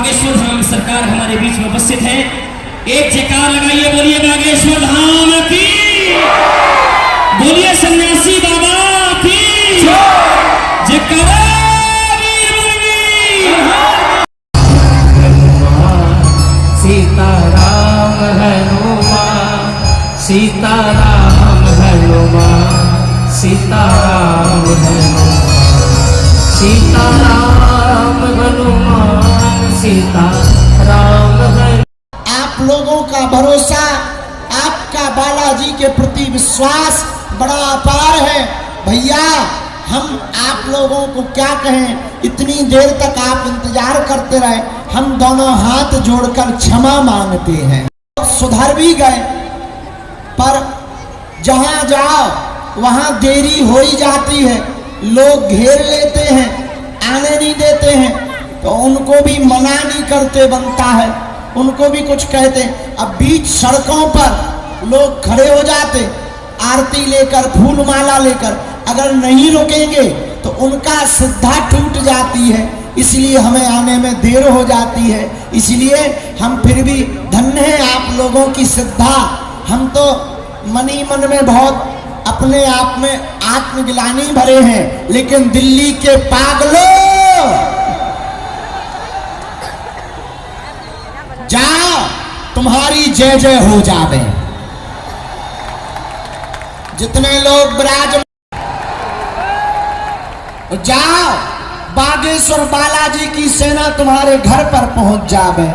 बागेश्वर धाम सरकार हमारे बीच में उपस्थित है। एक जयकार लगाइए, बोलिए बागेश्वर धाम की, बोलिए सन्यासी बाबा की जयकारा। सीताराम हनुमान, सीताराम हनुमान, सीताराम हनुमान, सीताराम हनुमान, सीताराम हनुमान। आप लोगों का भरोसा, आपका बालाजी के प्रति विश्वास बड़ा अपार है भैया। हम आप लोगों को क्या कहें, इतनी देर तक आप इंतजार करते रहे। हम दोनों हाथ जोड़कर क्षमा मांगते हैं। सुधर भी गए, पर जहां जाओ वहां देरी हो ही जाती है। लोग घेर लेते हैं, आने नहीं देते हैं, तो उनको भी मना नहीं करते बनता है, उनको भी कुछ कहते। अब बीच सड़कों पर लोग खड़े हो जाते, आरती लेकर, फूल माला लेकर। अगर नहीं रुकेंगे तो उनका श्रद्धा टूट जाती है, इसलिए हमें आने में देर हो जाती है। इसलिए हम फिर भी धन्य हैं आप लोगों की श्रद्धा। हम तो मन ही मन में बहुत अपने आप में आत्मग्लानि भरे हैं, लेकिन दिल्ली के पागलों जाओ, तुम्हारी जय जय हो जावे। जितने लोग विराज जाओ, बागेश्वर बालाजी की सेना तुम्हारे घर पर पहुंच जावे।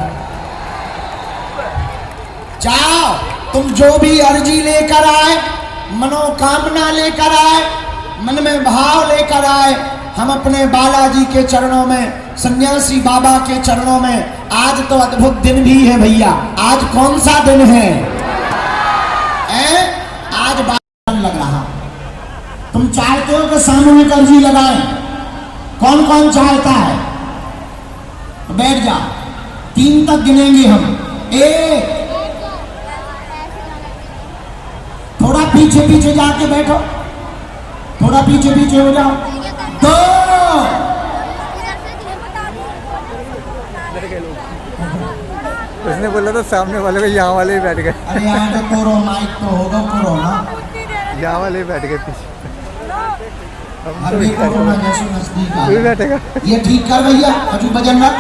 जाओ, तुम जो भी अर्जी लेकर आए, मनोकामना लेकर आए, मन में भाव लेकर आए, हम अपने बालाजी के चरणों में, सन्यासी बाबा के चरणों में। आज तो अद्भुत दिन भी है भैया। आज कौन सा दिन है? आज बाल लग रहा। तुम चाहते हो कि सामूहिक अर्जी लगाएं? कौन कौन चाहता है? बैठ जाओ, 3 तक गिनेंगे हम। 1, थोड़ा पीछे पीछे जाके बैठो, थोड़ा पीछे पीछे हो जाओ। 2, उसने बोला था सामने वाले को, यहाँ वाले ही बैठ गए। अरे यहाँ तो पूरा माइक तो होगा कोरोना, यहाँ वाले ही बैठ गए पीछे। अभी कोरोना जैसे नजदीक आ बैठेगा। ये ठीक कर भैया, अजू बजन रख।